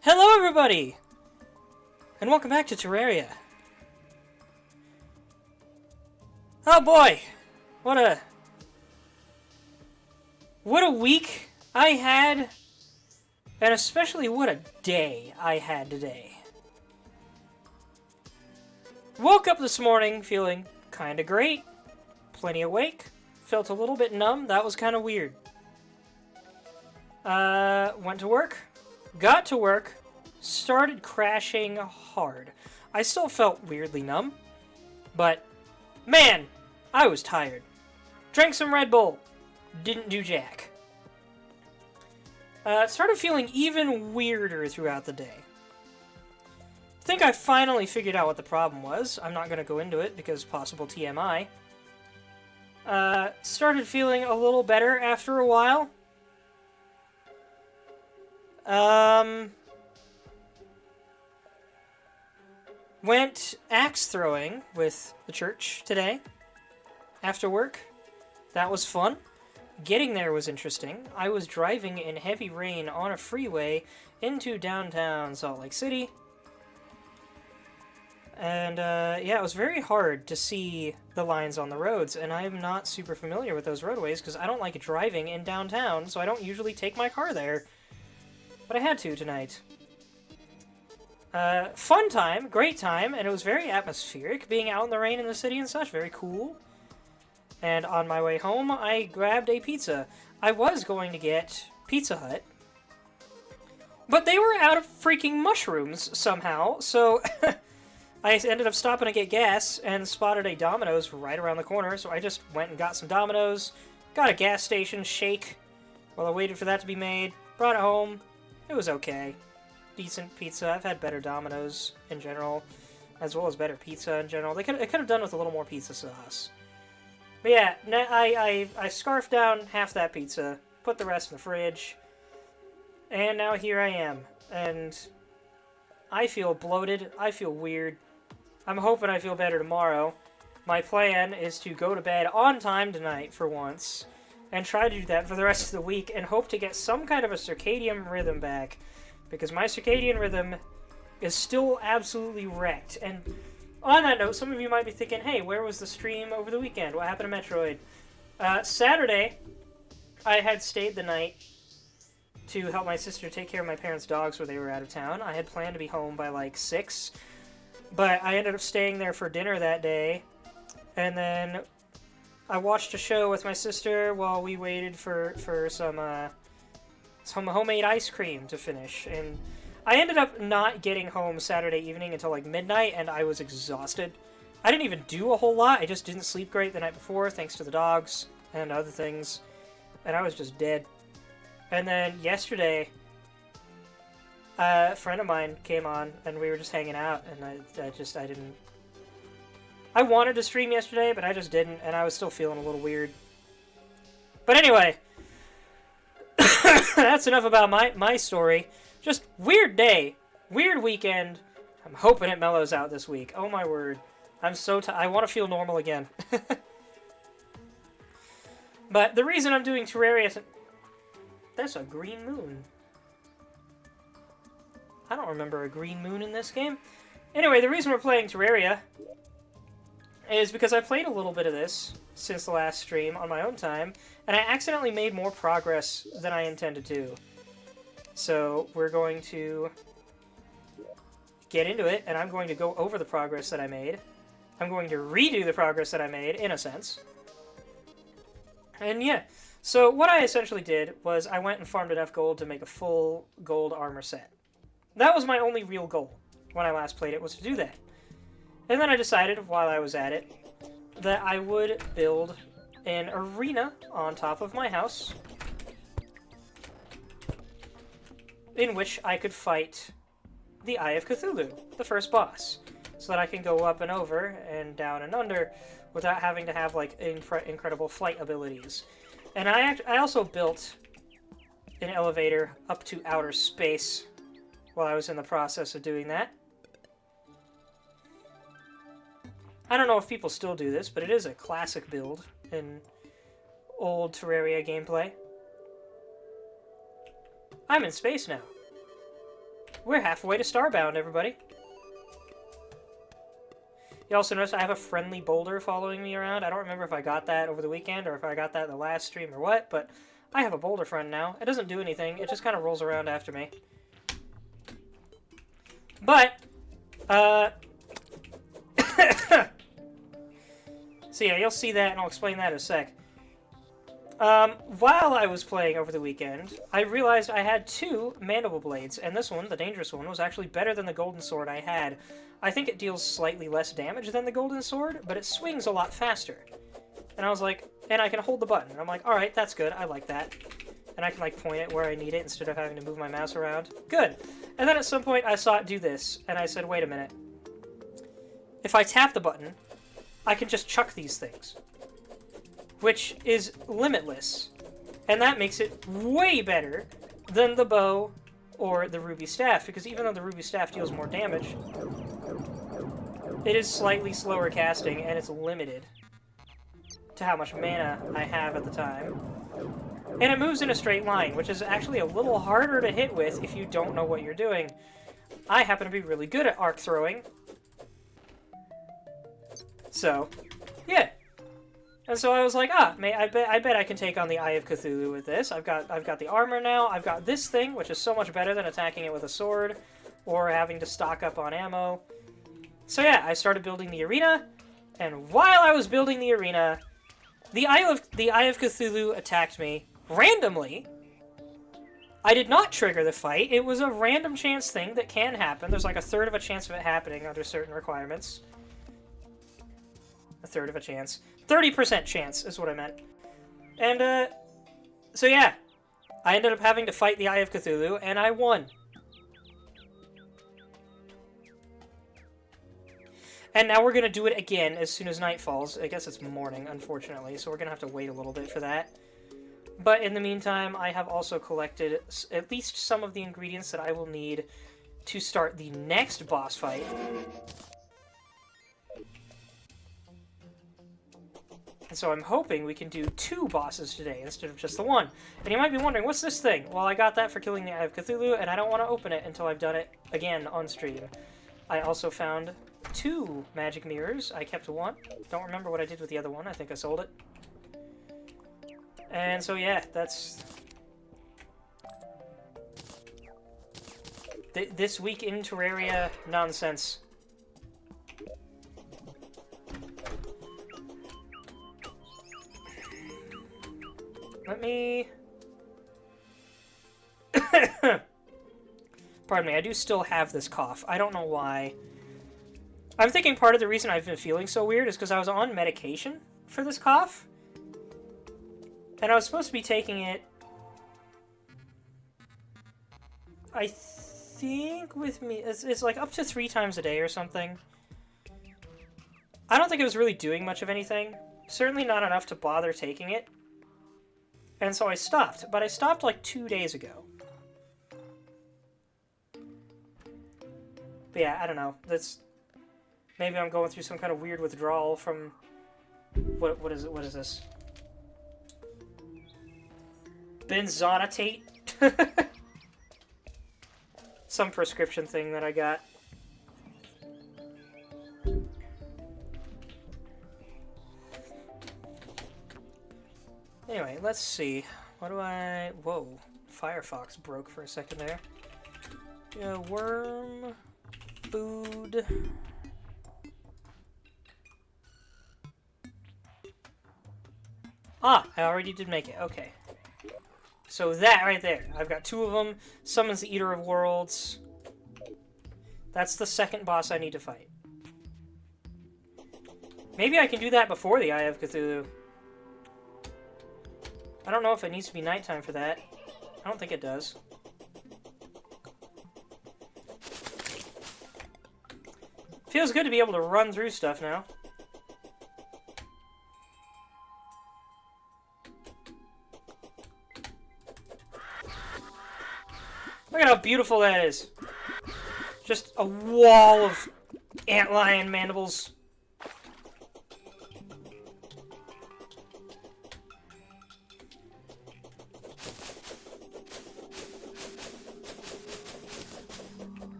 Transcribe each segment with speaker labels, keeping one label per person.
Speaker 1: Hello everybody! And welcome back to Terraria. Oh boy! What a week I had, and especially what a day I had today. Woke up this morning feeling kinda great, plenty awake, felt a little bit numb, that was kinda weird. Went to work, got to work, started crashing hard. I still felt weirdly numb, but man, I was tired. Drank some Red Bull, didn't do jack. Started feeling even weirder throughout the day. I think I finally figured out what the problem was. I'm not going to go into it because possible TMI. Started feeling a little better after a while. Went axe throwing with the church today after work. That was fun. Getting there was interesting. I was driving in heavy rain on a freeway into downtown Salt Lake City. And yeah, it was very hard to see the lines on the roads, and I'm not super familiar with those roadways because I don't like driving in downtown, so I don't usually take my car there. But I had to tonight. Fun time, great time, and it was very atmospheric, being out in the rain in the city and such, very cool. And on my way home, I grabbed a pizza. I was going to get Pizza Hut, but they were out of freaking mushrooms somehow, so I ended up stopping to get gas and spotted a Domino's right around the corner, so I just went and got some Domino's, got a gas station shake while I waited for that to be made, brought it home. It was okay. Decent pizza. I've had better Domino's in general, as well as better pizza in general. It could have done with a little more pizza sauce. But yeah, I scarfed down half that pizza, put the rest in the fridge, and now here I am. And I feel bloated. I feel weird. I'm hoping I feel better tomorrow. My plan is to go to bed on time tonight for once, and try to do that for the rest of the week, and hope to get some kind of a circadian rhythm back, because my circadian rhythm is still absolutely wrecked. And on that note, some of you might be thinking, hey, where was the stream over the weekend? What happened to Metroid? Saturday, I had stayed the night to help my sister take care of my parents' dogs where they were out of town. I had planned to be home by like 6, but I ended up staying there for dinner that day, and then I watched a show with my sister while we waited for some homemade ice cream to finish, and I ended up not getting home Saturday evening until like midnight, and I was exhausted. I didn't even do a whole lot, I just didn't sleep great the night before, thanks to the dogs and other things, and I was just dead. And then yesterday, a friend of mine came on, and we were just hanging out, and I didn't... I wanted to stream yesterday, but I just didn't, and I was still feeling a little weird. But anyway, that's enough about my story. Just weird day, weird weekend. I'm hoping it mellows out this week. Oh my word. I'm so I want to feel normal again. But the reason I'm doing Terraria... That's a green moon. I don't remember a green moon in this game. Anyway, the reason we're playing Terraria is because I played a little bit of this since the last stream on my own time, and I accidentally made more progress than I intended to. So we're going to get into it, and I'm going to go over the progress that I made. I'm going to redo the progress that I made, in a sense. And yeah, so what I essentially did was I went and farmed enough gold to make a full gold armor set. That was my only real goal when I last played it, was to do that. And then I decided, while I was at it, that I would build an arena on top of my house in which I could fight the Eye of Cthulhu, the first boss, so that I can go up and over and down and under without having to have like incredible flight abilities. And I also built an elevator up to outer space while I was in the process of doing that. I don't know if people still do this, but it is a classic build in old Terraria gameplay. I'm in space now. We're halfway to Starbound, everybody. You also notice I have a friendly boulder following me around. I don't remember if I got that over the weekend or if I got that in the last stream or what, but I have a boulder friend now. It doesn't do anything. It just kind of rolls around after me. But, so yeah, you'll see that, and I'll explain that in a sec. While I was playing over the weekend, I realized I had 2 mandible blades, and this one, the dangerous one, was actually better than the golden sword I had. I think it deals slightly less damage than the golden sword, but it swings a lot faster. And I was like, and I can hold the button. And I'm like, alright, that's good, I like that. And I can, like, point it where I need it instead of having to move my mouse around. Good! And then at some point I saw it do this, and I said, wait a minute. If I tap the button, I can just chuck these things. Which is limitless. And that makes it way better than the bow or the ruby staff, because even though the ruby staff deals more damage, it is slightly slower casting, and it's limited to how much mana I have at the time. And it moves in a straight line, which is actually a little harder to hit with if you don't know what you're doing. I happen to be really good at arc throwing. So, yeah. And so I was like, I bet I can take on the Eye of Cthulhu with this. I've got the armor now. I've got this thing, which is so much better than attacking it with a sword or having to stock up on ammo. So yeah, I started building the arena, and while I was building the arena, the Eye of Cthulhu attacked me randomly. I did not trigger the fight. It was a random chance thing that can happen. There's like a third of a chance of it happening under certain requirements. A third of a chance. 30% chance is what I meant. And, so yeah. I ended up having to fight the Eye of Cthulhu, and I won. And now we're gonna do it again as soon as night falls. I guess it's morning, unfortunately, so we're gonna have to wait a little bit for that. But in the meantime, I have also collected at least some of the ingredients that I will need to start the next boss fight. And so I'm hoping we can do 2 bosses today instead of just the one. And you might be wondering, what's this thing? Well, I got that for killing the Eye of Cthulhu, and I don't want to open it until I've done it again on stream. I also found 2 magic mirrors. I kept 1. Don't remember what I did with the other one. I think I sold it. And so yeah, that's... this week in Terraria nonsense. Let me... Pardon me, I do still have this cough. I don't know why. I'm thinking part of the reason I've been feeling so weird is because I was on medication for this cough. And I was supposed to be taking it... I think with me... It's like up to 3 times a day or something. I don't think it was really doing much of anything. Certainly not enough to bother taking it. And so I stopped, but I stopped like 2 days ago. But yeah, I don't know. That's... Maybe I'm going through some kind of weird withdrawal from... What is it? What is this? Benzonatate? Some prescription thing that I got. Anyway, let's see. What do I... Whoa. Firefox broke for a second there. Yeah, worm... Food... Ah, I already did make it. Okay. So that right there. I've got 2 of them. Summons the Eater of Worlds. That's the second boss I need to fight. Maybe I can do that before the Eye of Cthulhu. I don't know if it needs to be nighttime for that. I don't think it does. Feels good to be able to run through stuff now. Look at how beautiful that is. Just a wall of antlion mandibles.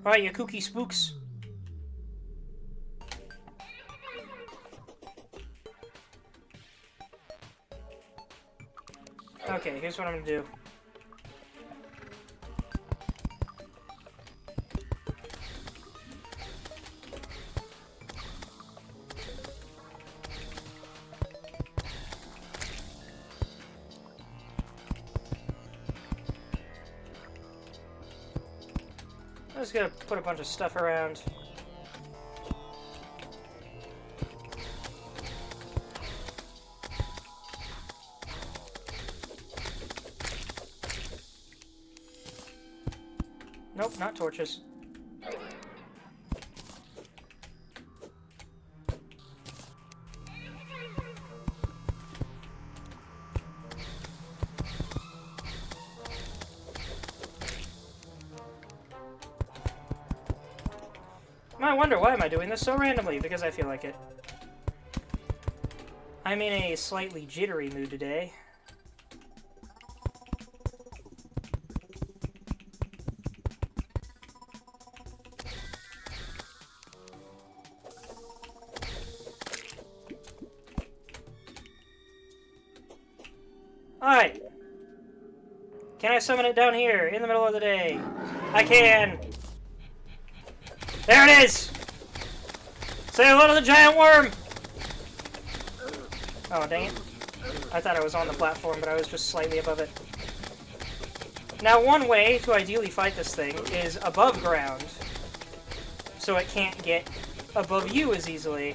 Speaker 1: Alright, you kooky spooks. Okay, here's what I'm gonna do. I'm just gonna put a bunch of stuff around. Nope, not torches. I wonder why am I doing this so randomly, because I feel like it. I'm in a slightly jittery mood today. Alright. Can I summon it down here in the middle of the day? I can! There it is! Say hello to the giant worm! Oh, dang it. I thought I was on the platform, but I was just slightly above it. Now, one way to ideally fight this thing is above ground, so it can't get above you as easily.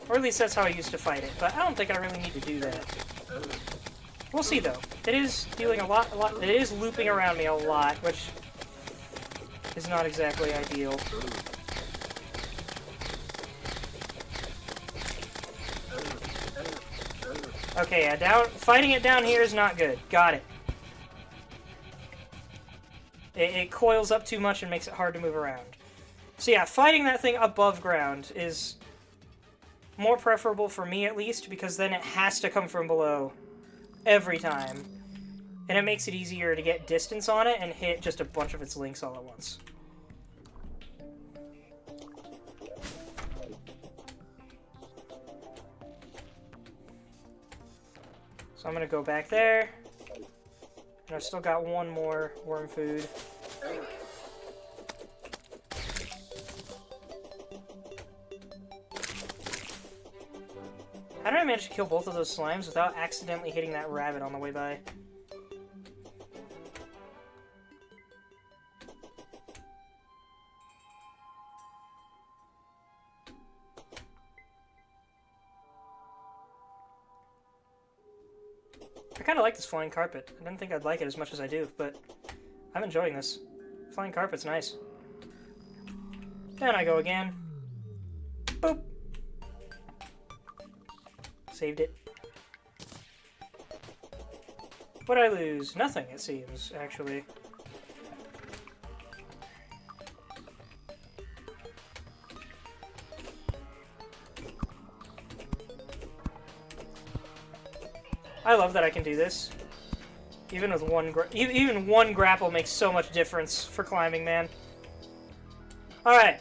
Speaker 1: Or at least that's how I used to fight it, but I don't think I really need to do that. We'll see, though. It is dealing a lot, it is looping around me a lot, which is not exactly ideal. Okay, yeah, fighting it down here is not good. Got it. It coils up too much and makes it hard to move around. So yeah, fighting that thing above ground is more preferable for me, at least, because then it has to come from below every time. And it makes it easier to get distance on it and hit just a bunch of its links all at once. So I'm gonna go back there. And I've still got one more worm food. How did I manage to kill both of those slimes without accidentally hitting that rabbit on the way by? I kind of like this flying carpet. I didn't think I'd like it as much as I do, but I'm enjoying this. Flying carpet's nice. Then I go again. Boop. Saved it. What'd I lose? Nothing, it seems, actually. I love that I can do this. Even with even one grapple makes so much difference for climbing, man. All right.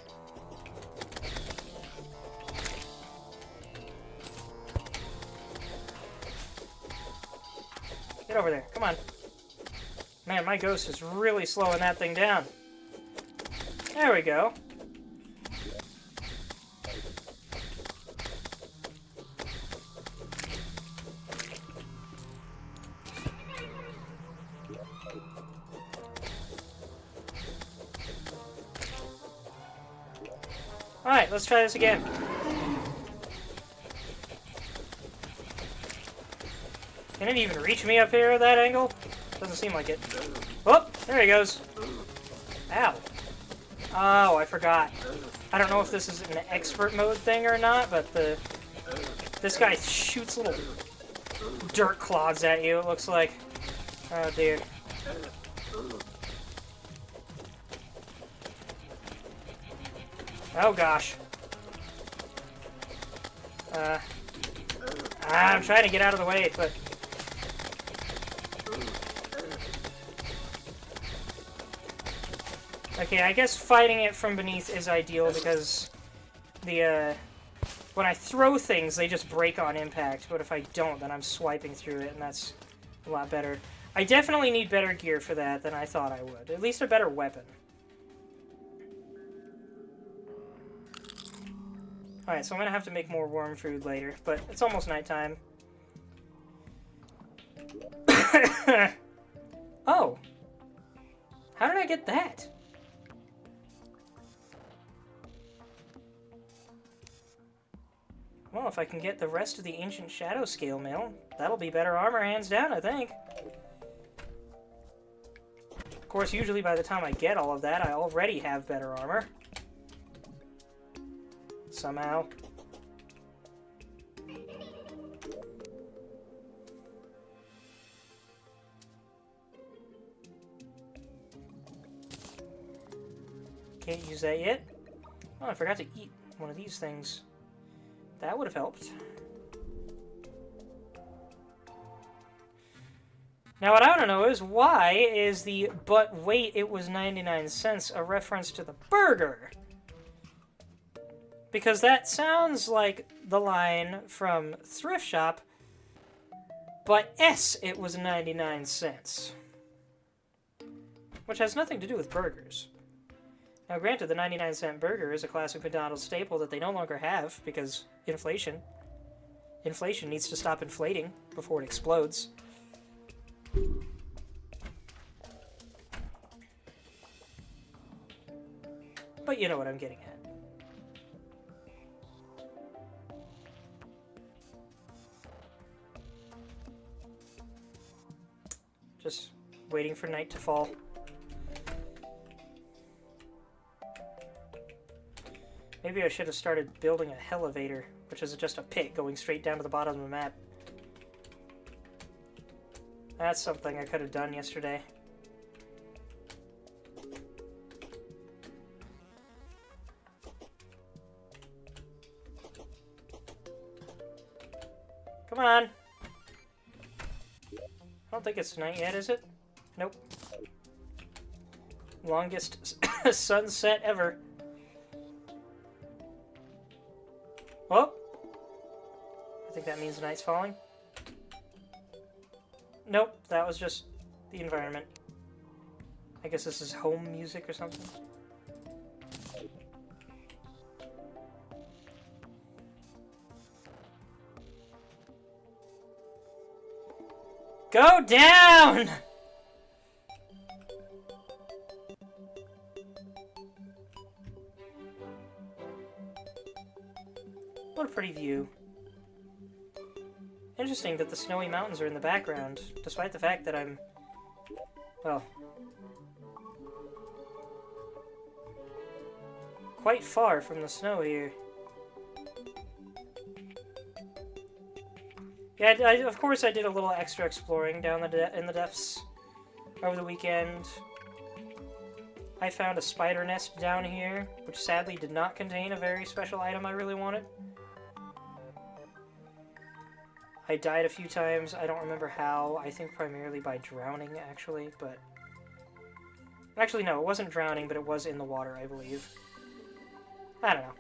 Speaker 1: Get over there. Come on. Man, my ghost is really slowing that thing down. There we go. Alright, let's try this again. Can it even reach me up here at that angle? Doesn't seem like it. Oh, there he goes. Ow. Oh, I forgot. I don't know if this is an expert mode thing or not, but this guy shoots little dirt clods at you, it looks like. Oh, dear. Oh, gosh. I'm trying to get out of the way, but... Okay, I guess fighting it from beneath is ideal because the, when I throw things, they just break on impact, but if I don't, then I'm swiping through it, and that's a lot better. I definitely need better gear for that than I thought I would. At least a better weapon. Alright, so I'm gonna have to make more worm food later, but it's almost nighttime. Oh! How did I get that? Well, if I can get the rest of the Ancient Shadow Scale Mail, that'll be better armor hands down, I think. Of course, usually by the time I get all of that, I already have better armor. Somehow. Can't use that yet. Oh, I forgot to eat one of these things. That would have helped. Now what I want to know is, why is the "but wait, it was 99 cents" a reference to the burger? Because that sounds like the line from Thrift Shop, "but it was 99 cents." Which has nothing to do with burgers. Now granted, the 99-cent burger is a classic McDonald's staple that they no longer have because inflation. Inflation needs to stop inflating before it explodes. But you know what I'm getting at. Just waiting for night to fall. Maybe I should have started building a elevator, which is just a pit going straight down to the bottom of the map. That's something I could have done yesterday. Come on! I don't think it's night yet, is it? Nope. Longest sunset ever. Well, I think that means night's falling. Nope, that was just the environment. I guess this is home music or something. Go down! What a pretty view. Interesting that the snowy mountains are in the background, despite the fact that I'm, well, quite far from the snow here. Yeah, of course I did a little extra exploring down in the depths over the weekend. I found a spider nest down here, which sadly did not contain a very special item I really wanted. I died a few times. I don't remember how. I think primarily by drowning, actually, but... Actually, no, it wasn't drowning, but it was in the water, I believe. I don't know.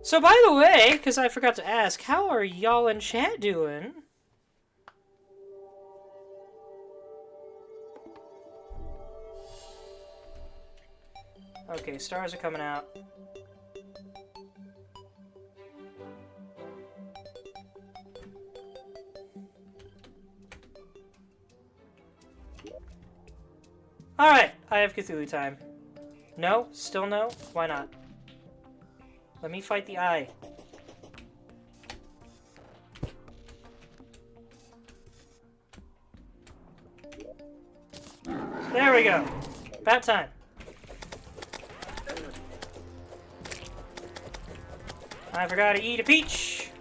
Speaker 1: So, by the way, because I forgot to ask, how are y'all in chat doing? Okay, stars are coming out. Alright, I have Cthulhu time. No? Still no? Why not? Let me fight the eye. There we go. About time. I forgot to eat a peach.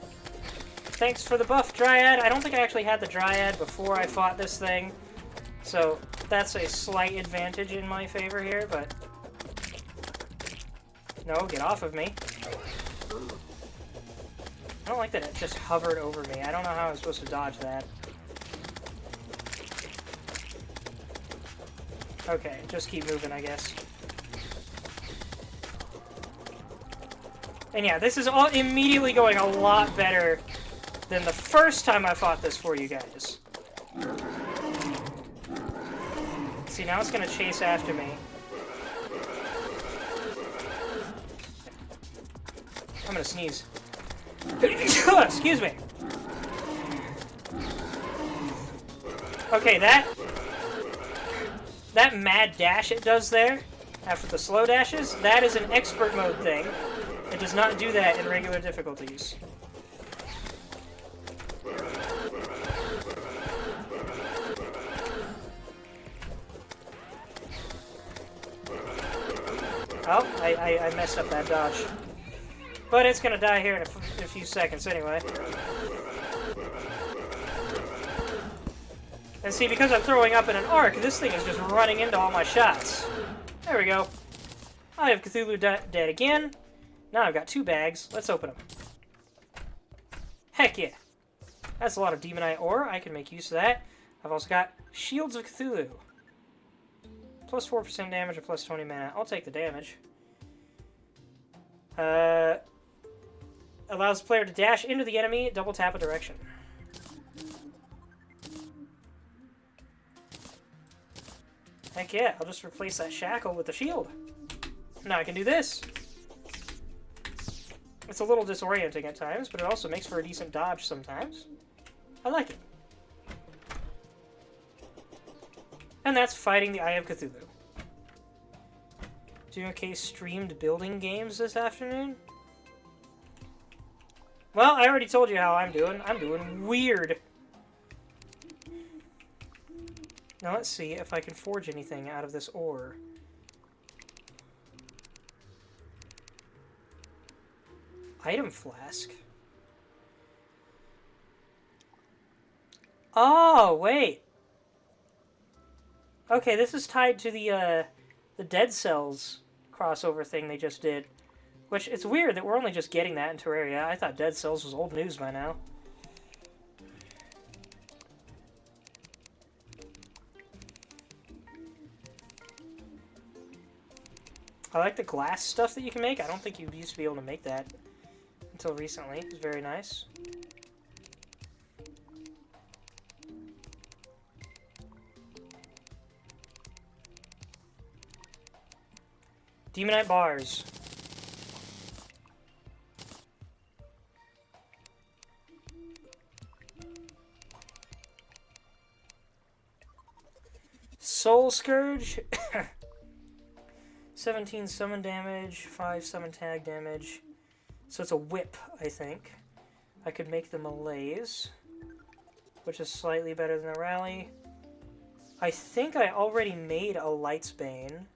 Speaker 1: Thanks for the buff, Dryad. I don't think I actually had the Dryad before I fought this thing. So that's a slight advantage in my favor here, but... No, get off of me. I don't like that it just hovered over me. I don't know how I'm supposed to dodge that. Okay, just keep moving, I guess. And yeah, this is all immediately going a lot better than the first time I fought this for you guys. See, now it's gonna chase after me. I'm gonna sneeze. Excuse me. Okay, that mad dash it does there, after the slow dashes, that is an expert mode thing. It does not do that in regular difficulties. Oh, I messed up that dodge. But it's gonna die here in a few seconds anyway. And see, because I'm throwing up in an arc, this thing is just running into all my shots. There we go. I have Cthulhu dead again. Now I've got 2 bags. Let's open them. Heck yeah. That's a lot of Demonite ore. I can make use of that. I've also got Shields of Cthulhu. Plus 4% damage or plus 20 mana. I'll take the damage. Allows the player to dash into the enemy, double tap a direction. Heck yeah, I'll just replace that shackle with the shield. Now I can do this. It's a little disorienting at times, but it also makes for a decent dodge sometimes. I like it. And that's fighting the Eye of Cthulhu. Doing okay streamed building games this afternoon? Well, I already told you how I'm doing. I'm doing weird. Now let's see if I can forge anything out of this ore. Item flask. Oh, wait. Okay, this is tied to the Dead Cells crossover thing they just did. Which, it's weird that we're only just getting that in Terraria. I thought Dead Cells was old news by now. I like the glass stuff that you can make. I don't think you used to be able to make that until recently. It's very nice. Demonite bars. Soul Scourge. 17 summon damage, 5 summon tag damage. So it's a whip, I think. I could make the malaise, which is slightly better than the rally. I think I already made a Light's Bane.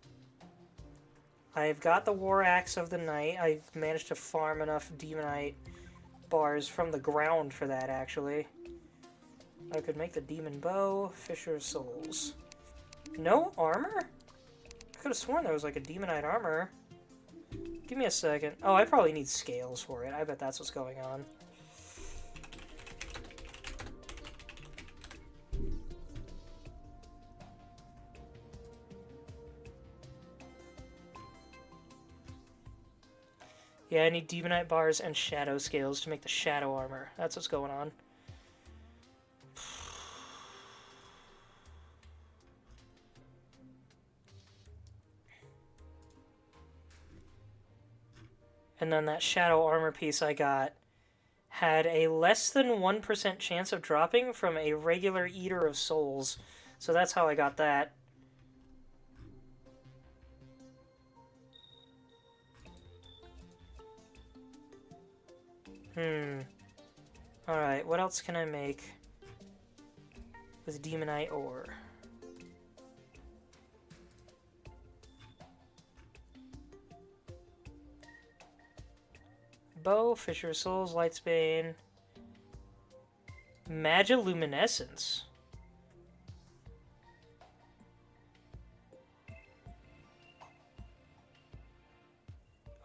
Speaker 1: I've got the War Axe of the Night. I've managed to farm enough Demonite bars from the ground for that, actually. I could make the Demon Bow, Fisher's Souls. No armor? I could have sworn there was like a Demonite armor. Give me a second. Oh, I probably need scales for it. I bet that's what's going on. Yeah, I need Demonite bars and Shadow Scales to make the Shadow Armor. That's what's going on. And then that Shadow Armor piece I got had a less than 1% chance of dropping from a regular Eater of Souls. So that's how I got that. Alright, what else can I make with Demonite ore? Bow, Fisher Souls, Light's Bane, Magiluminescence.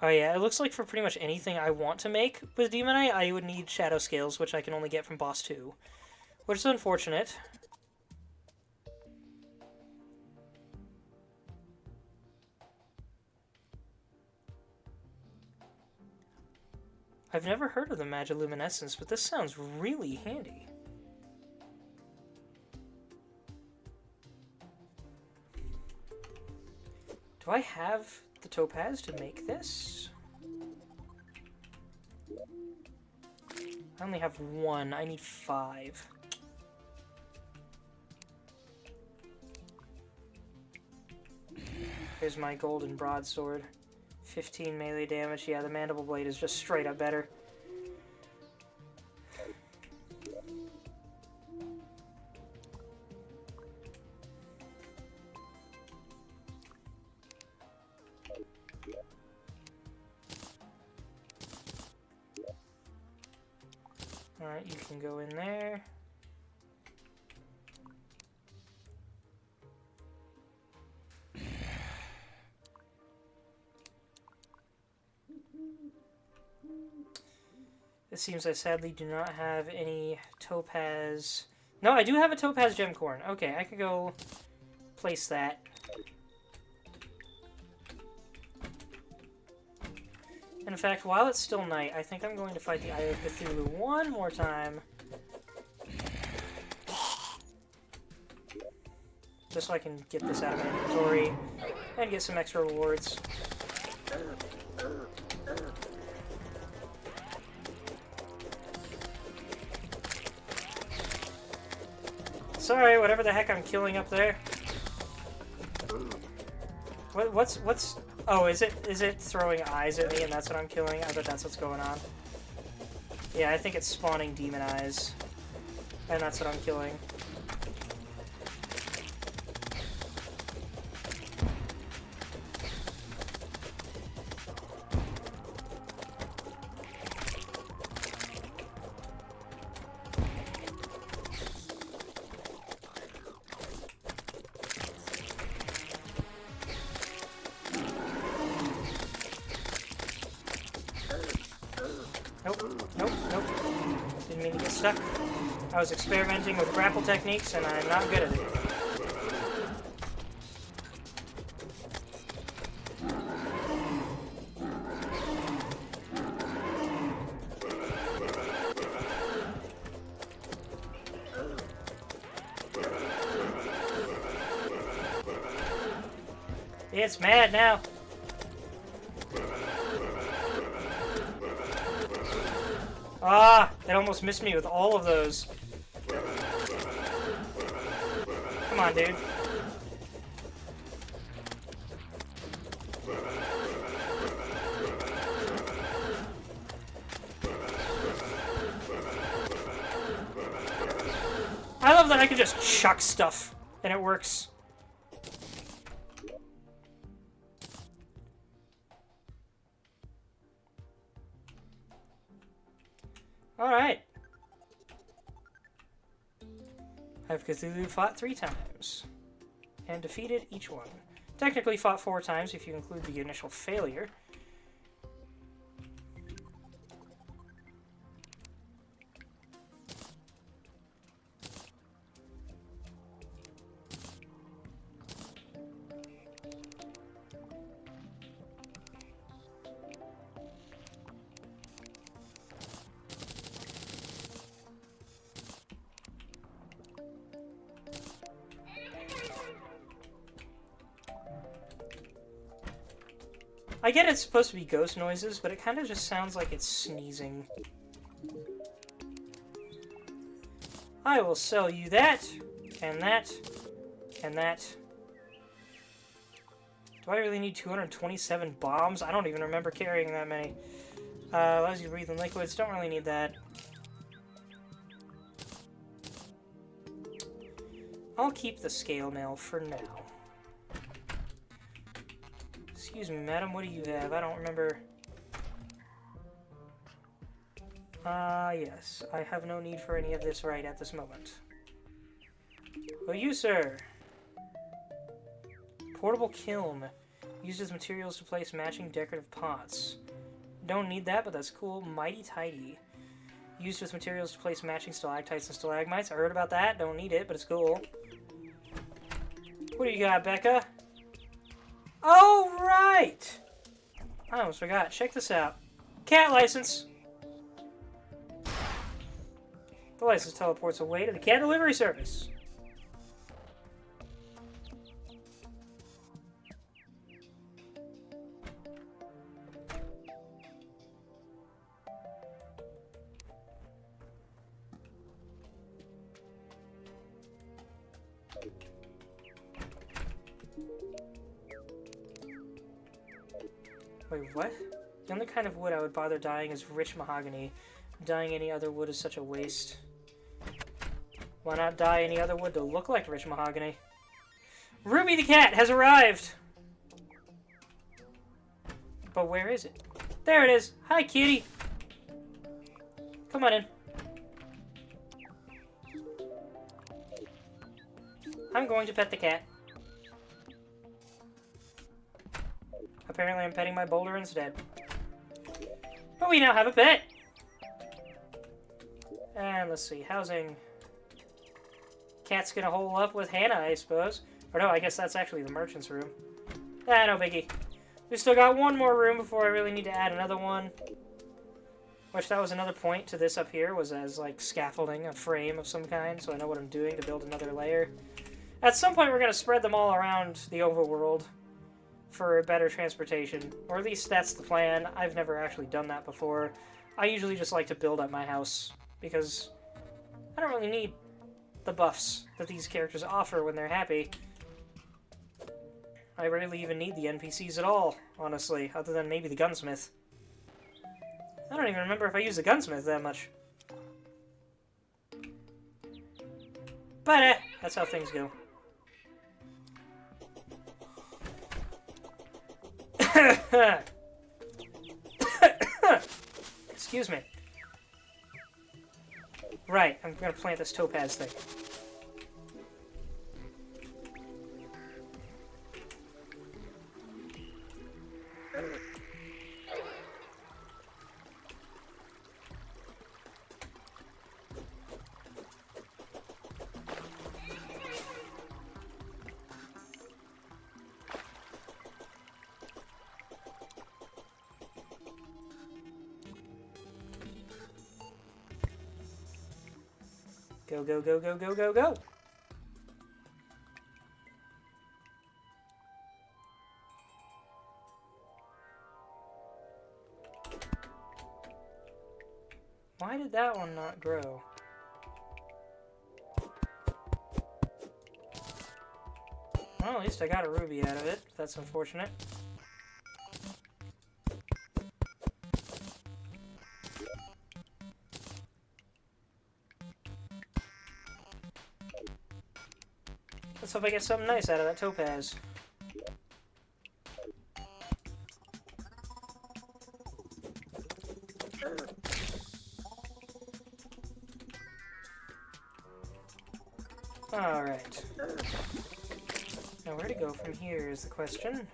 Speaker 1: Oh yeah, it looks like for pretty much anything I want to make with Demonite, I would need Shadow Scales, which I can only get from Boss 2. Which is unfortunate. I've never heard of the Magiluminescence, but this sounds really handy. Do I have the topaz to make this? I only have 1. I need 5. Here's my golden broadsword. 15 melee damage. Yeah, the mandible blade is just straight up better. Alright, you can go in there. It seems I sadly do not have any topaz. No, I do have a topaz gemcorn. Okay, I can go place that. And in fact, while it's still night, I think I'm going to fight the Eye of Cthulhu one more time. Just so I can get this out of my inventory and get some extra rewards. Sorry, whatever the heck I'm killing up there. What's... Oh, is it throwing eyes at me and that's what I'm killing? I bet that's what's going on. Yeah, I think it's spawning demon eyes. And that's what I'm killing. I was experimenting with grapple techniques, and I'm not good at it. It's mad now. Ah, it almost missed me with all of those. Come on, dude. I love that I can just chuck stuff and it works. Alright. I've Cthulhu fought 3 times. And defeated each one. Technically fought 4 times if you include the initial failure. I get it's supposed to be ghost noises, but it kind of just sounds like it's sneezing. I will sell you that, and that, and that. Do I really need 227 bombs? I don't even remember carrying that many. Allows you to breathe in liquids. Don't really need that. I'll keep the scale mail for now. Excuse me, madam, what do you have? I don't remember. Yes. I have no need for any of this right at this moment. Oh, you, sir! Portable kiln. Used as materials to place matching decorative pots. Don't need that, but that's cool. Mighty tidy. Used as materials to place matching stalactites and stalagmites. I heard about that. Don't need it, but it's cool. What do you got, Becca? Oh, right! I almost forgot. Check this out. Cat license. The license teleports away to the cat delivery service. Wait, what? The only kind of wood I would bother dyeing is rich mahogany. Dyeing any other wood is such a waste. Why not dye any other wood to look like rich mahogany? Ruby the cat has arrived! But where is it? There it is! Hi, kitty! Come on in. I'm going to pet the cat. Apparently I'm petting my boulder instead. But we now have a pet! And let's see, housing. Cat's gonna hole up with Hannah, I suppose. Or no, I guess that's actually the merchant's room. Ah, no biggie. We still got one more room before I really need to add another one. Which that was another point to this up here, was as like scaffolding, a frame of some kind, so I know what I'm doing to build another layer. At some point we're gonna spread them all around the overworld for better transportation. Or at least that's the plan. I've never actually done that before. I usually just like to build up my house, because I don't really need the buffs that these characters offer when they're happy. I rarely even need the NPCs at all, honestly, other than maybe the gunsmith. I don't even remember if I use the gunsmith that much. But that's how things go. Excuse me. Right, I'm gonna plant this topaz thing. Go, go, go, go, go, go, go! Why did that one not grow? Well, at least I got a ruby out of it. That's unfortunate. Let's hope I get something nice out of that topaz. Alright. Now where to go from here is the question.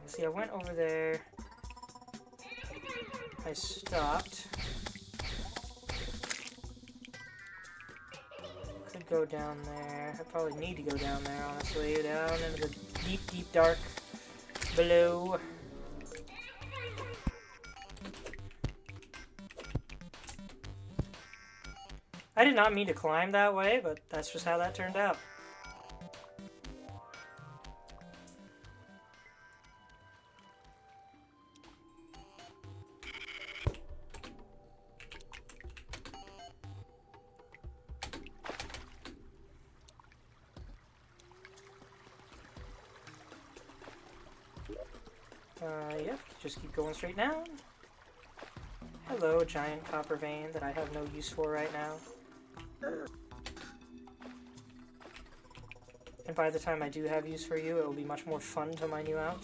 Speaker 1: See, I went over there. I stopped. Could go down there. I probably need to go down there, honestly. Down into the deep, deep dark below. I did not mean to climb that way, but that's just how that turned out. Yep, just keep going straight down. Hello, giant copper vein that I have no use for right now. And by the time I do have use for you, it will be much more fun to mine you out.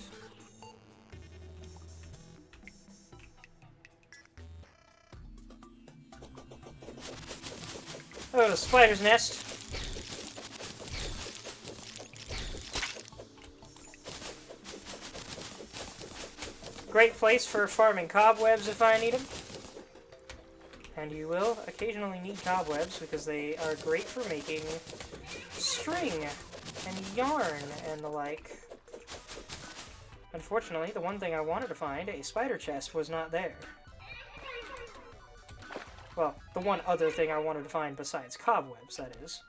Speaker 1: Oh, the spider's nest! Great place for farming cobwebs if I need them. And you will occasionally need cobwebs because they are great for making string and yarn and the like. Unfortunately, the one thing I wanted to find, a spider chest, was not there. Well, the one other thing I wanted to find besides cobwebs, that is.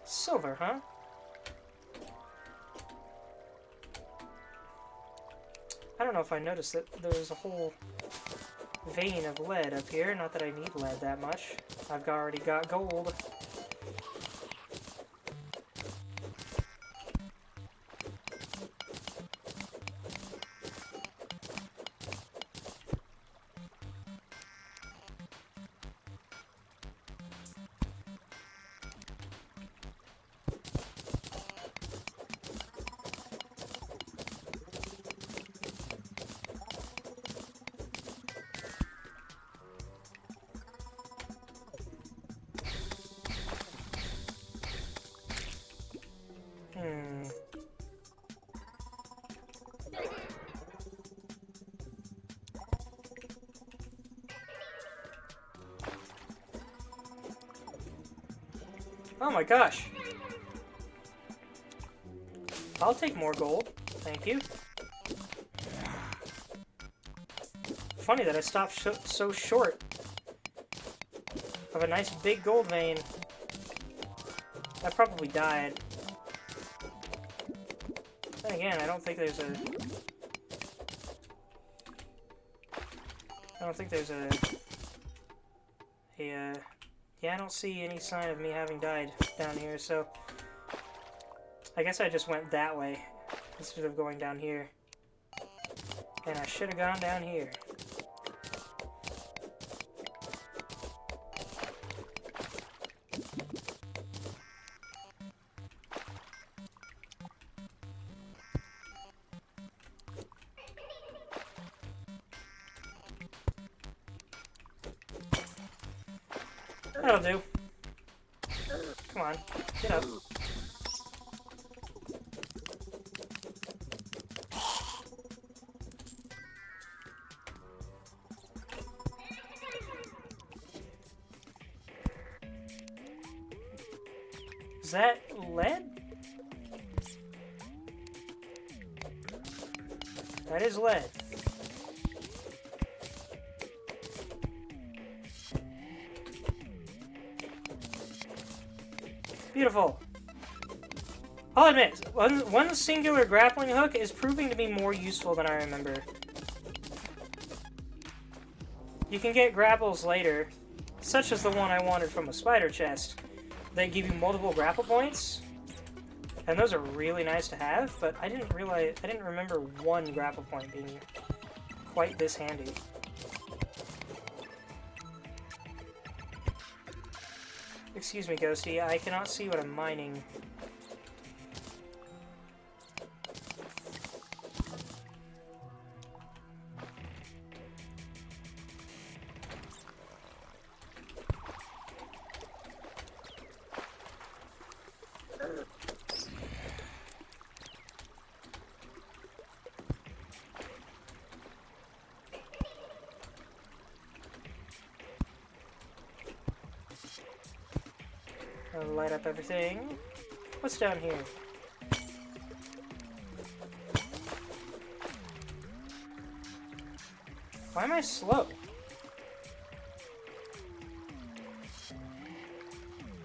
Speaker 1: Silver, huh? I don't know if I noticed that there's a whole vein of lead up here. Not that I need lead that much. I've already got gold. Oh my gosh. I'll take more gold. Thank you. Funny that I stopped so short of a nice big gold vein. I probably died. Then again, I don't think there's a... Yeah, I don't see any sign of me having died down here, so... I guess I just went that way instead of going down here. And I should have gone down here. That'll do. Come on, get up. Is that lead? That is lead. Beautiful. I'll admit, one singular grappling hook is proving to be more useful than I remember. You can get grapples later, such as the one I wanted from a spider chest. They give you multiple grapple points, and those are really nice to have, but I didn't remember one grapple point being quite this handy. Excuse me, Ghosty, I cannot see what I'm mining. I'll light up everything. What's down here? Why am I slow?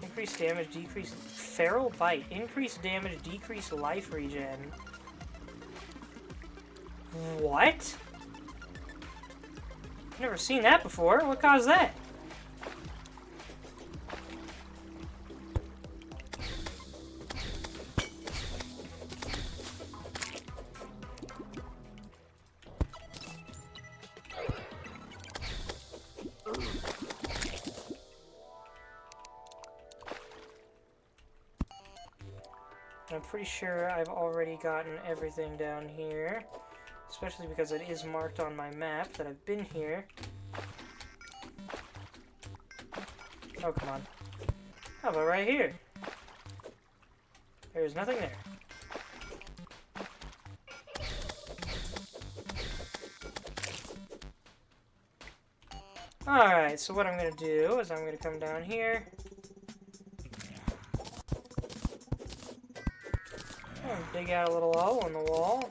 Speaker 1: Increase damage, decrease... Feral Bite. Increase damage, decrease life regen. What? Never seen that before. What caused that? I'm pretty sure I've already gotten everything down here, especially because it is marked on my map that I've been here. Oh, come on. How about right here? There's nothing there. Alright, so what I'm going to do is I'm going to come down here. Dig out a little hole in the wall.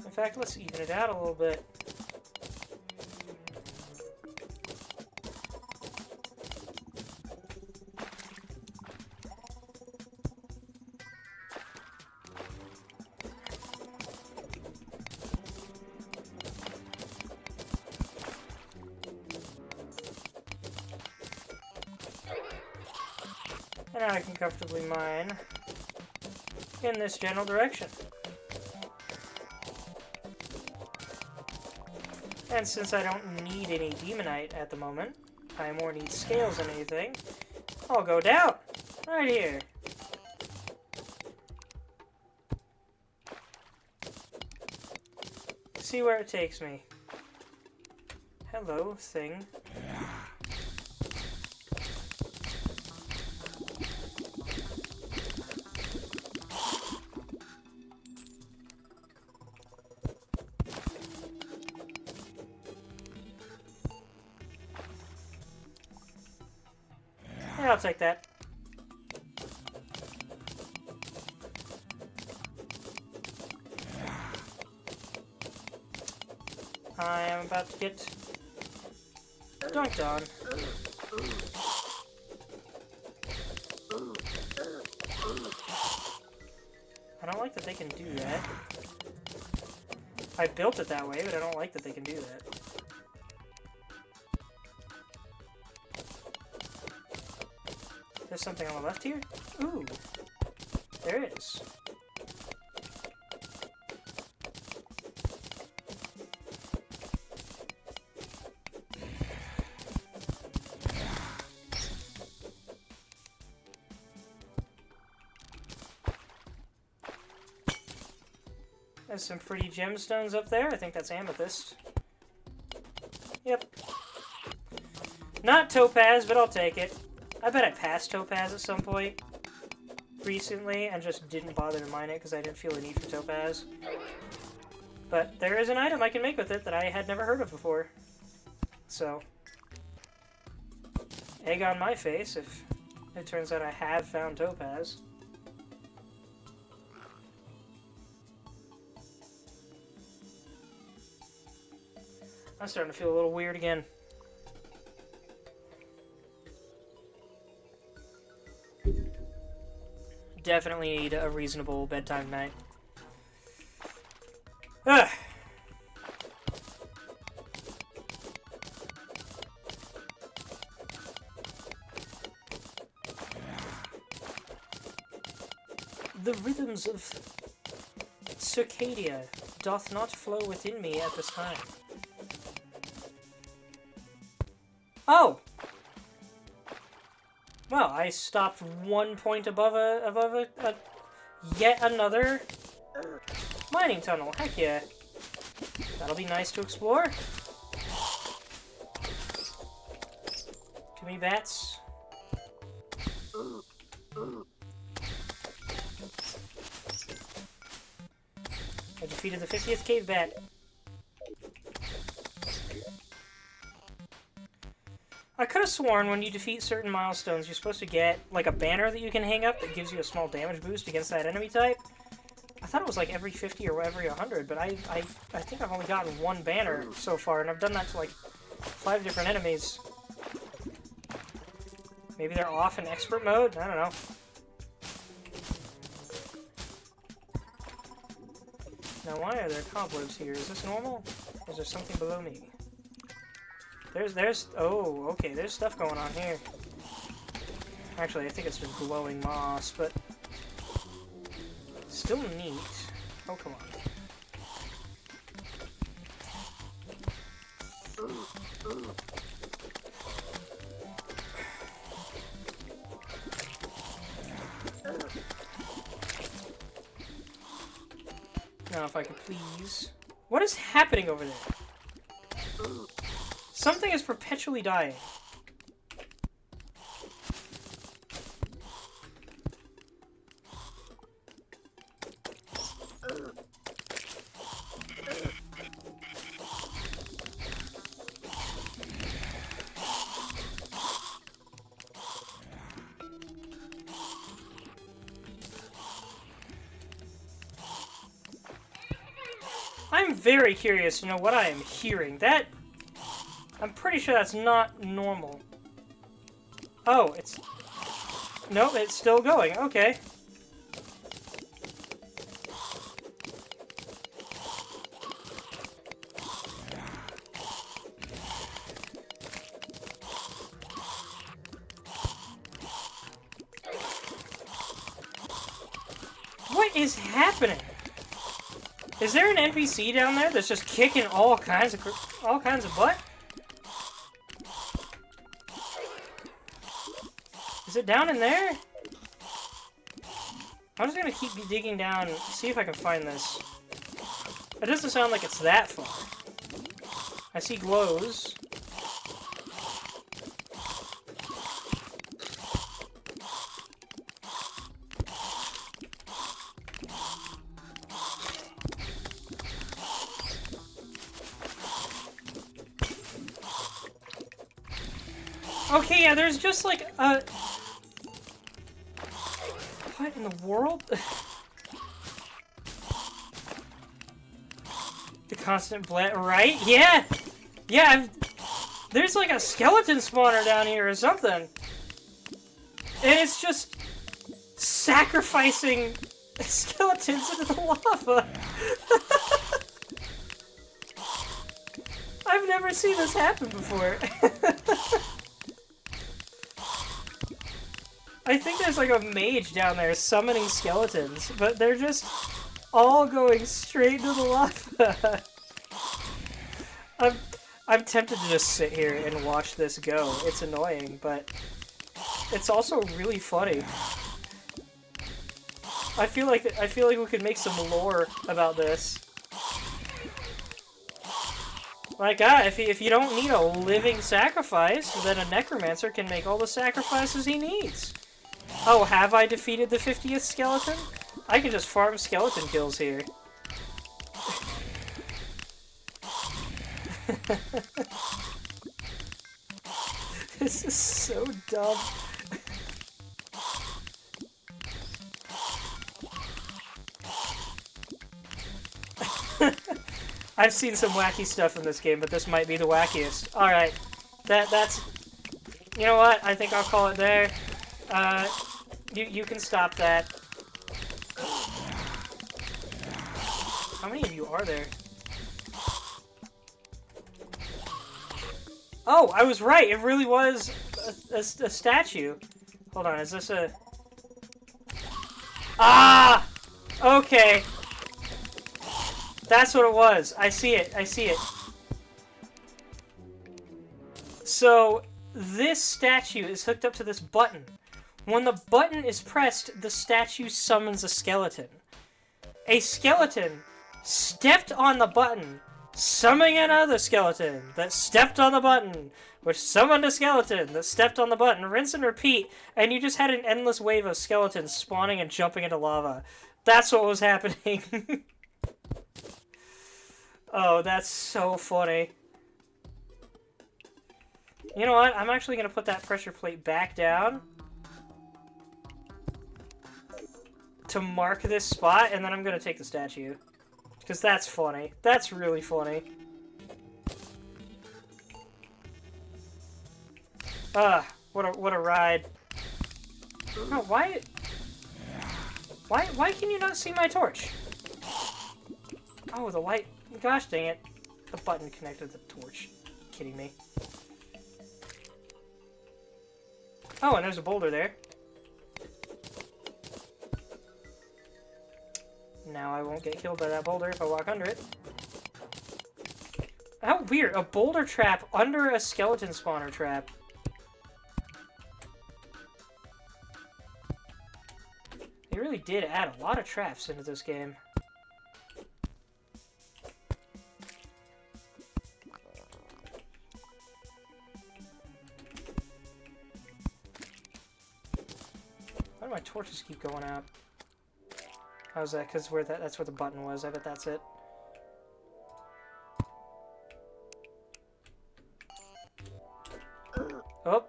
Speaker 1: In fact, let's even it out a little bit. And now I can comfortably mine in this general direction. And since I don't need any demonite at the moment, I more need scales than anything, I'll go down, right here. See where it takes me. Hello, thing. Yeah, I'll take that. I am about to get dunked on. I don't like that they can do that. I built it that way, but I don't like that they can do that. There's something on the left here? Ooh. There is. There's some pretty gemstones up there. I think that's amethyst. Yep. Not topaz, but I'll take it. I bet I passed topaz at some point recently and just didn't bother to mine it because I didn't feel the need for topaz. But there is an item I can make with it that I had never heard of before. So, egg on my face if it turns out I have found topaz. I'm starting to feel a little weird again. Definitely need a reasonable bedtime night. Ugh. The rhythms of Circadia doth not flow within me at this time. Oh! Well, I stopped 1 point above a yet another mining tunnel. Heck yeah. That'll be nice to explore. Too many bats. I defeated the 50th cave bat. I could have sworn when you defeat certain milestones, you're supposed to get, like, a banner that you can hang up that gives you a small damage boost against that enemy type. I thought it was, like, every 50 or every 100, but I think I've only gotten one banner so far, and I've done that to, like, 5 different enemies. Maybe they're off in expert mode? I don't know. Now, why are there cobwebs here? Is this normal? Or is there something below me? Oh, okay, there's stuff going on here. Actually, I think it's just glowing moss, but still neat. Oh, come on. Now, if I could please... What is happening over there? Something is perpetually dying. I'm very curious to know what I am hearing. That... I'm pretty sure that's not normal. Oh, it's... Nope, it's still going. Okay. What is happening? Is there an NPC down there that's just kicking all kinds of butt? Is it down in there? I'm just gonna keep digging down and see if I can find this. It doesn't sound like it's that far. I see glows. Okay, yeah, there's just like a... What in the world? The constant right? Yeah! Yeah, there's like a skeleton spawner down here or something. And it's just sacrificing skeletons into the lava. I've never seen this happen before. I think there's like a mage down there summoning skeletons, but they're just all going straight into the lava. I'm tempted to just sit here and watch this go. It's annoying, but it's also really funny. I feel like we could make some lore about this. Like, if you don't need a living sacrifice, then a necromancer can make all the sacrifices he needs. Oh, have I defeated the 50th skeleton? I can just farm skeleton kills here. This is so dumb. I've seen some wacky stuff in this game, but this might be the wackiest. Alright. That's... You know what? I think I'll call it there. You can stop that. How many of you are there? Oh, I was right! It really was a statue. Hold on, is this a... Ah! Okay. That's what it was. I see it. I see it. So, this statue is hooked up to this button. When the button is pressed, the statue summons a skeleton. A skeleton stepped on the button, summoning another skeleton that stepped on the button, which summoned a skeleton that stepped on the button. Rinse and repeat, and you just had an endless wave of skeletons spawning and jumping into lava. That's what was happening. Oh, that's so funny. You know what? I'm actually going to put that pressure plate back down to mark this spot, and then I'm going to take the statue. Because that's funny. That's really funny. What a ride. No, why can you not see my torch? Oh, the light. Gosh dang it. The button connected to the torch. Kidding me. Oh, and there's a boulder there. Now I won't get killed by that boulder if I walk under it. How weird. A boulder trap under a skeleton spawner trap. They really did add a lot of traps into this game. Why do my torches keep going out? How's that? Because that's where the button was. I bet that's it. Oh.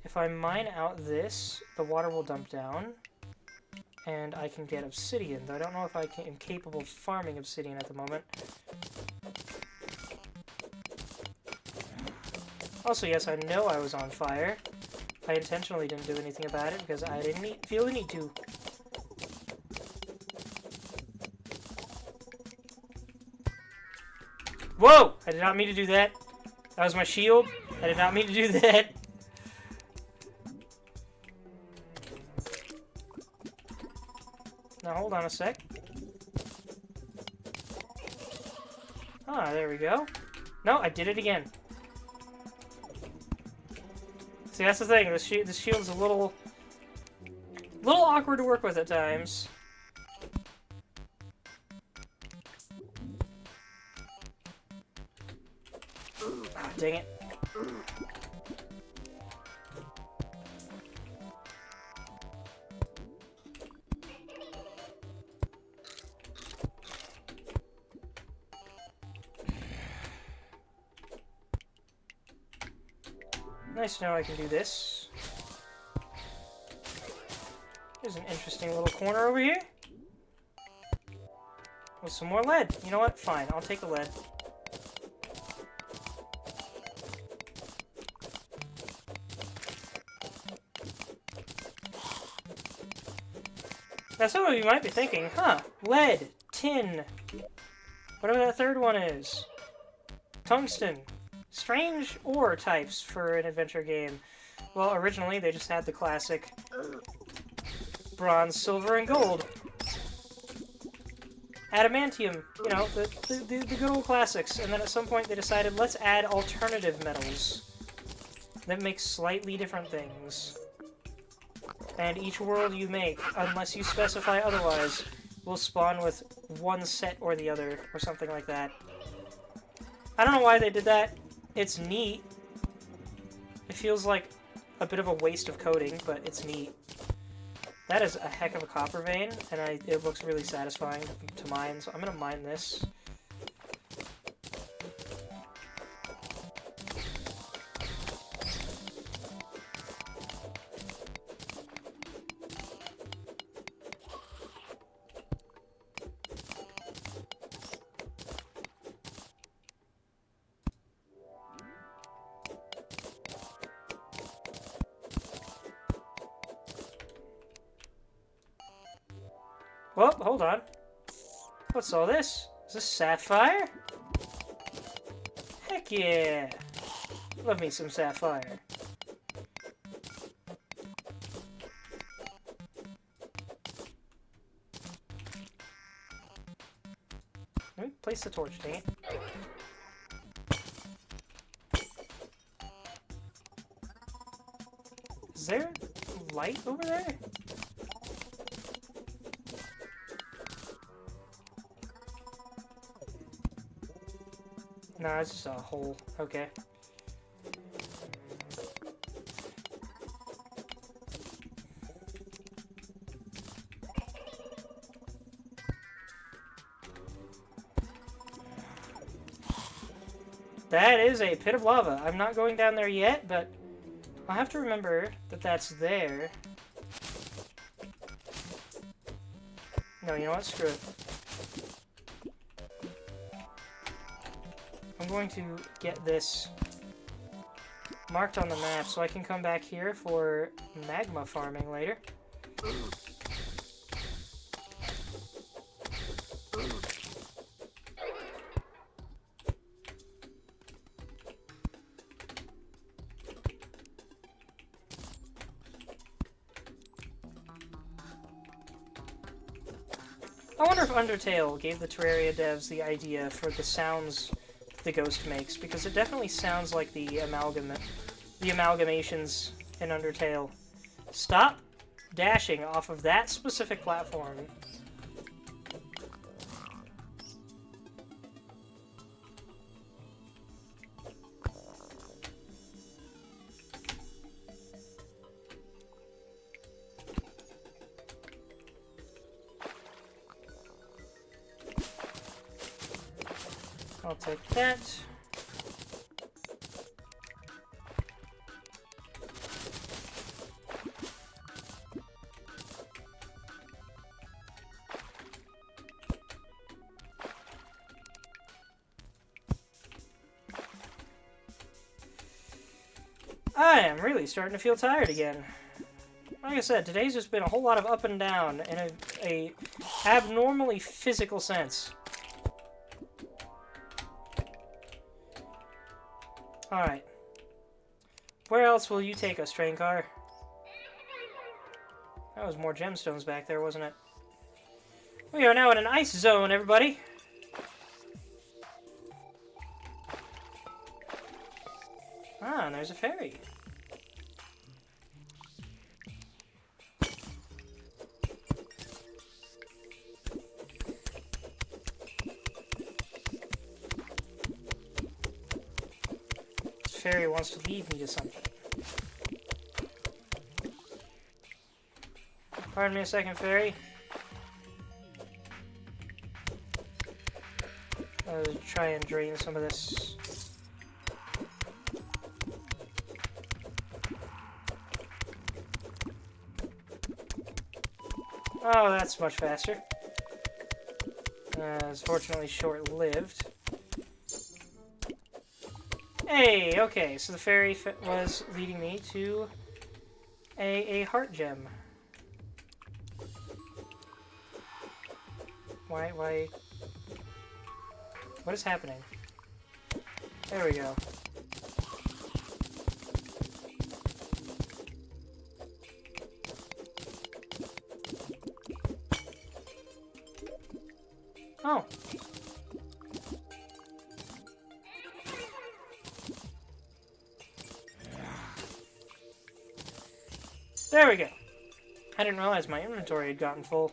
Speaker 1: If I mine out this, the water will dump down. And I can get obsidian, though I don't know if I am capable of farming obsidian at the moment. Also, yes, I know I was on fire. I intentionally didn't do anything about it because I didn't feel the need to. Whoa! I did not mean to do that. That was my shield. I did not mean to do that. Now, hold on a sec. Ah, there we go. No, I did it again. See, that's the thing. This shield's a little awkward to work with at times. Ah, dang it. Nice to know I can do this. There's an interesting little corner over here. With some more lead. You know what? Fine, I'll take the lead. Now some of you might be thinking, huh, lead, tin, whatever that third one is, tungsten. Strange ore types for an adventure game. Well, originally they just had the classic bronze, silver, and gold. Adamantium, you know, the good old classics. And then at some point they decided, let's add alternative metals that make slightly different things. And each world you make, unless you specify otherwise, will spawn with one set or the other, or something like that. I don't know why they did that. It's neat. It feels like a bit of a waste of coding, but it's neat. That is a heck of a copper vein, and it looks really satisfying to mine, so I'm gonna mine this. Well, hold on. What's all this? Is this sapphire? Heck yeah! Love me some sapphire. Let me place the torch, dang it. Is there light over there? No, it's just a hole. Okay. That is a pit of lava. I'm not going down there yet, but I'll have to remember that that's there. No, you know what? Screw it. I'm going to get this marked on the map so I can come back here for magma farming later. I wonder if Undertale gave the Terraria devs the idea for the sounds the ghost makes, because it definitely sounds like the amalgamations in Undertale. Stop dashing off of that specific platform. I'll take that. I am really starting to feel tired again. Like I said, today's just been a whole lot of up and down in a abnormally physical sense. Alright. Where else will you take us, train car? That was more gemstones back there, wasn't it? We are now in an ice zone, everybody. Ah, and there's a ferry. This ferry wants to lead me to something. Pardon me a second, ferry. I'll try and drain some of this. Oh, that's much faster. It's fortunately short-lived. Hey, okay, so the ferry was leading me to a heart gem. Why? What is happening? There we go. Oh. There we go. I didn't realize my inventory had gotten full.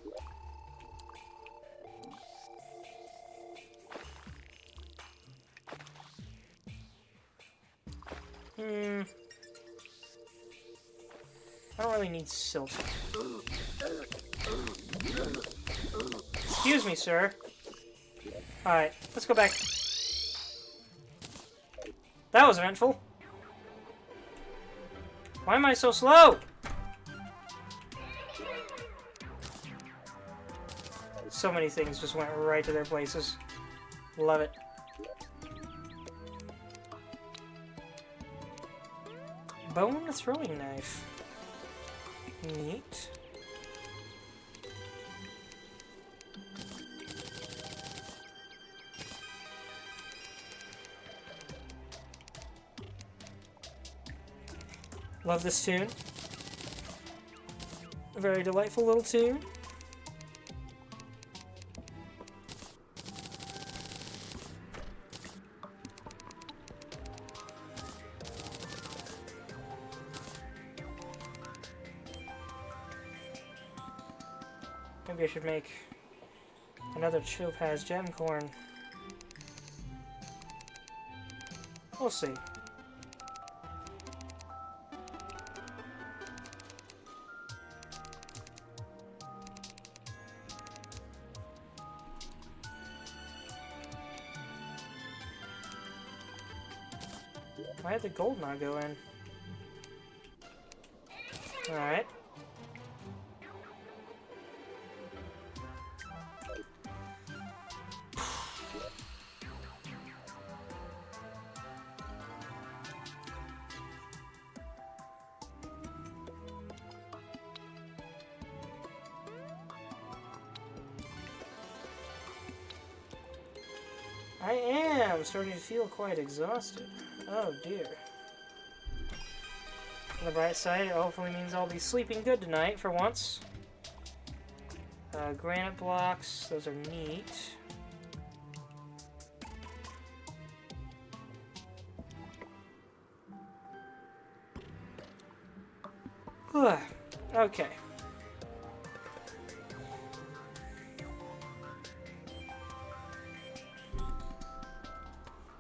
Speaker 1: I don't really need silt. Excuse me, sir. Alright, let's go back. That was eventful. Why am I so slow? So many things just went right to their places. Love it. Bone throwing knife. Neat. Love this tune. A very delightful little tune. Maybe I should make another Chopaz gem corn. We'll see. Why did the gold not go in? Alright. I am starting to feel quite exhausted. Oh dear. On the bright side, it hopefully means I'll be sleeping good tonight for once. Granite blocks, those are neat. Okay.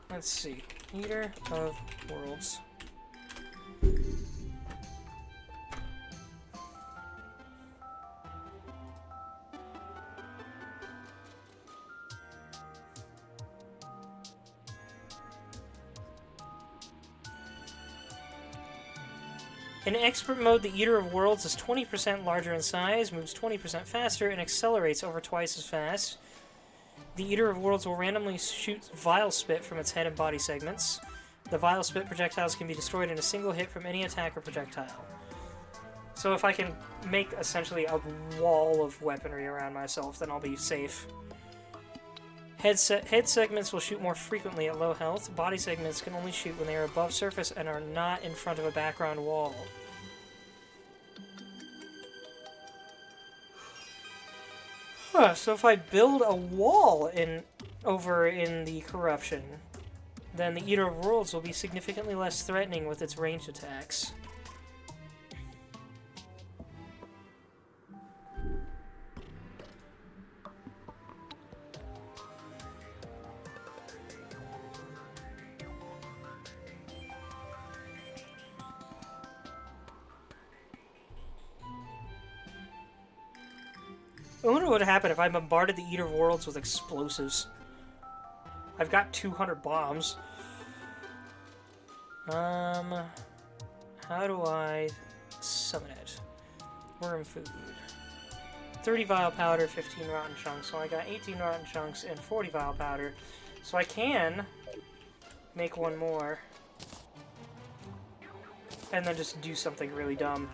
Speaker 1: Let's see. Eater of Worlds. In Expert Mode, the Eater of Worlds is 20% larger in size, moves 20% faster, and accelerates over twice as fast. The Eater of Worlds will randomly shoot vile spit from its head and body segments. The vile spit projectiles can be destroyed in a single hit from any attack or projectile. So if I can make essentially a wall of weaponry around myself, then I'll be safe. Head segments will shoot more frequently at low health. Body segments can only shoot when they are above surface and are not in front of a background wall. Huh, so if I build a wall over in the Corruption, then the Eater of Worlds will be significantly less threatening with its ranged attacks. I wonder what would happen if I bombarded the Eater of Worlds with explosives. I've got 200 bombs. How do I summon it? Worm food. 30 vile powder, 15 rotten chunks. So I got 18 rotten chunks and 40 vile powder. So I can make one more. And then just do something really dumb.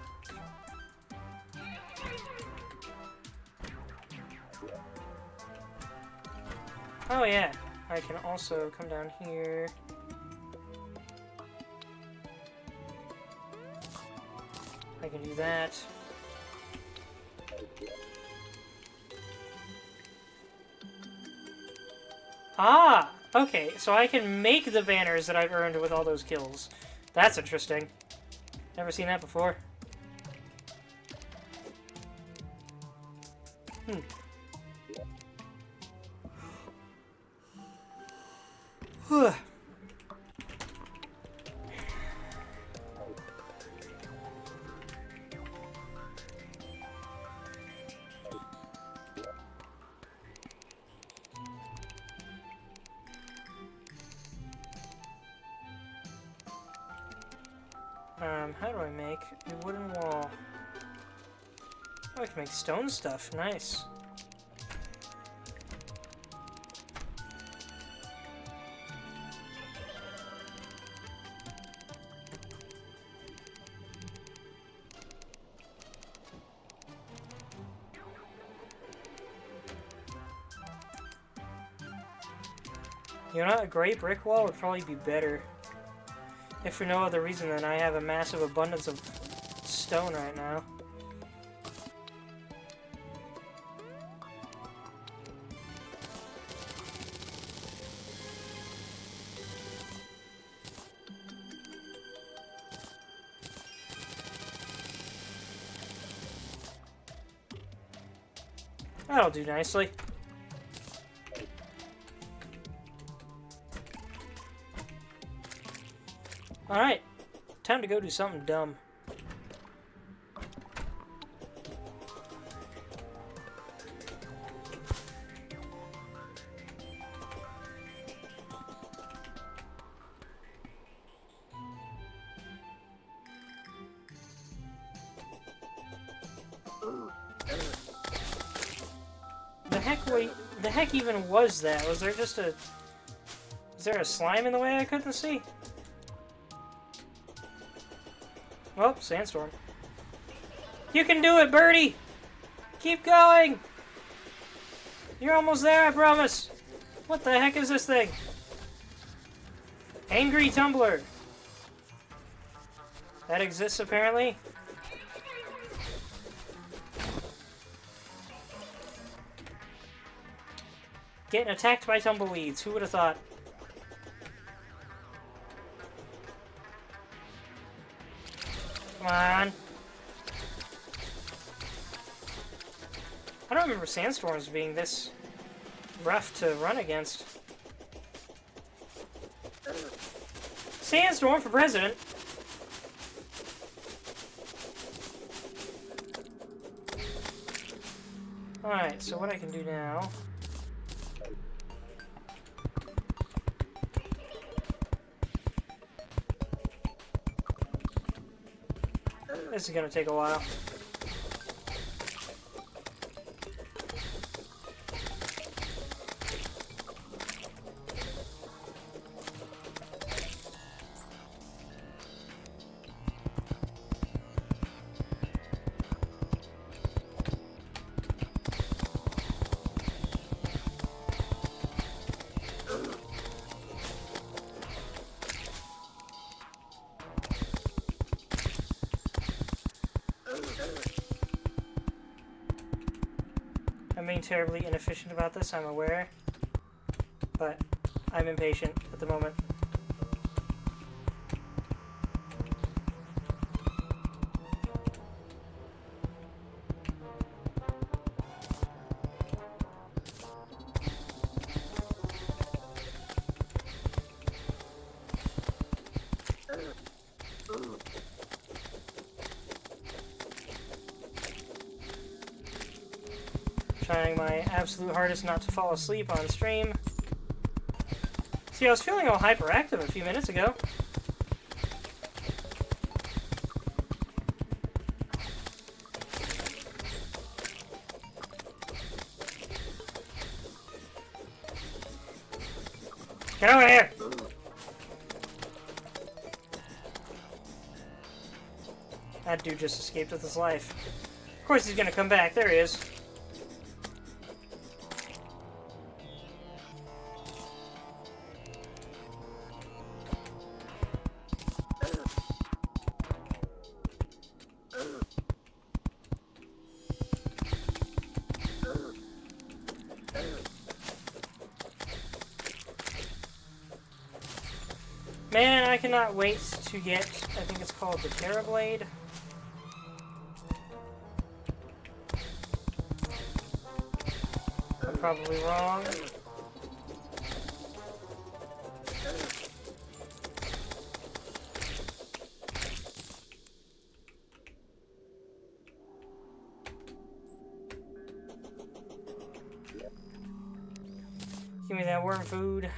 Speaker 1: Oh yeah, I can also come down here. I can do that. Ah! Okay, so I can make the banners that I've earned with all those kills. That's interesting. Never seen that before. How do I make a wooden wall? Oh, I can make stone stuff. Nice. You know, a gray brick wall would probably be better. If for no other reason than I have a massive abundance of stone right now. That'll do nicely. Alright, time to go do something dumb. The heck even was that? Was there just a... Was there a slime in the way I couldn't see? Oh, sandstorm. You can do it, Birdie! Keep going! You're almost there, I promise! What the heck is this thing? Angry Tumbler. That exists, apparently. Getting attacked by tumbleweeds. Who would have thought? Come on. I don't remember sandstorms being this rough to run against. Sandstorm for president. Alright, so what I can do now... This is gonna take a while. I'm being terribly inefficient about this, I'm aware. But I'm impatient at the moment. Trying my absolute hardest not to fall asleep on stream. See, I was feeling all hyperactive a few minutes ago. Get over here! That dude just escaped with his life. Of course he's gonna come back. There he is. Man, I cannot wait to get, I think it's called the Terra Blade. I'm probably wrong. Give me that worm food.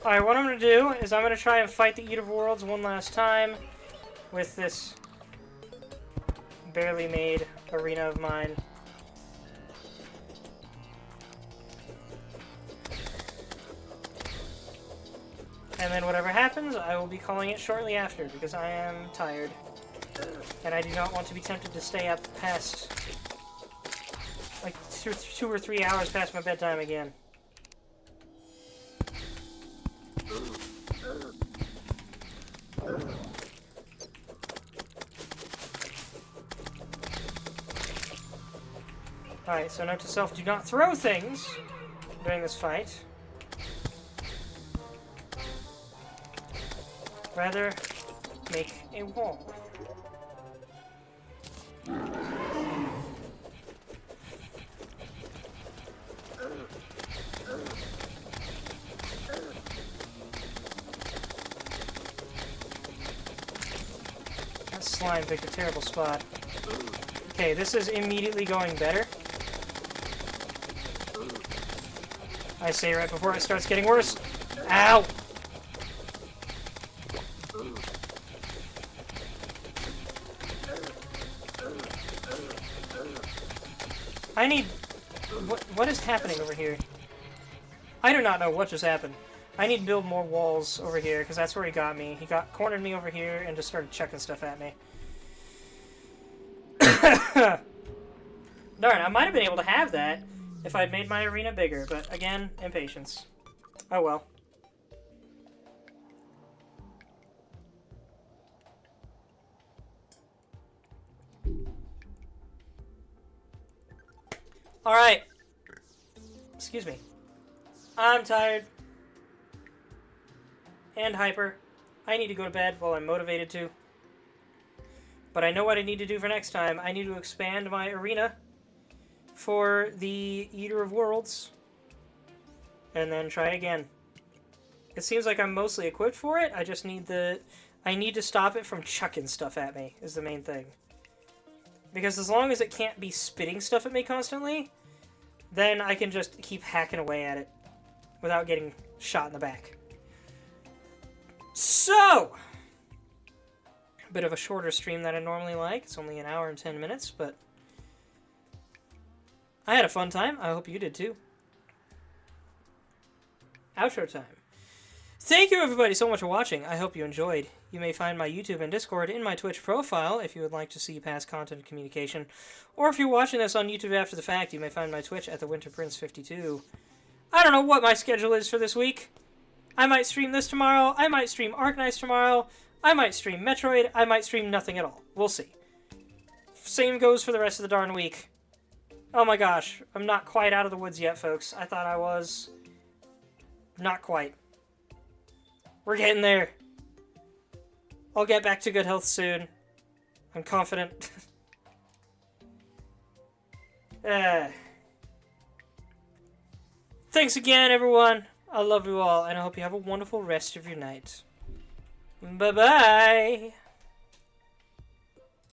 Speaker 1: Alright, what I'm going to do is I'm going to try and fight the Eater of Worlds one last time with this barely made arena of mine. And then whatever happens, I will be calling it shortly after, because I am tired. And I do not want to be tempted to stay up past, like, 2 or 3 hours past my bedtime again. Alright, so note to self, do not throw things during this fight. Rather, make a wall. That slime picked a terrible spot. Okay, this is immediately going better. I say right before it starts getting worse. Ow! I need... What is happening over here? I do not know what just happened. I need to build more walls over here, because that's where he got me. He cornered me over here and just started chucking stuff at me. Darn, I might have been able to have that if I'd made my arena bigger, but again, impatience. Oh well. Alright. Excuse me. I'm tired. And hyper. I need to go to bed while I'm motivated to. But I know what I need to do for next time. I need to expand my arena for the Eater of Worlds. And then try again. It seems like I'm mostly equipped for it. I just need the... I need to stop it from chucking stuff at me, is the main thing. Because as long as it can't be spitting stuff at me constantly, then I can just keep hacking away at it without getting shot in the back. So! A bit of a shorter stream than I normally like. It's only an hour and 10 minutes, but I had a fun time. I hope you did too. Outro time. Thank you everybody so much for watching. I hope you enjoyed. You may find my YouTube and Discord in my Twitch profile if you would like to see past content communication. Or if you're watching this on YouTube after the fact, you may find my Twitch at the Winter Prince 52. I don't know what my schedule is for this week. I might stream this tomorrow. I might stream Arknights tomorrow. I might stream Metroid. I might stream nothing at all. We'll see. Same goes for the rest of the darn week. Oh my gosh. I'm not quite out of the woods yet, folks. I thought I was. Not quite. We're getting there. I'll get back to good health soon. I'm confident. Thanks again, everyone. I love you all, and I hope you have a wonderful rest of your night. Bye-bye.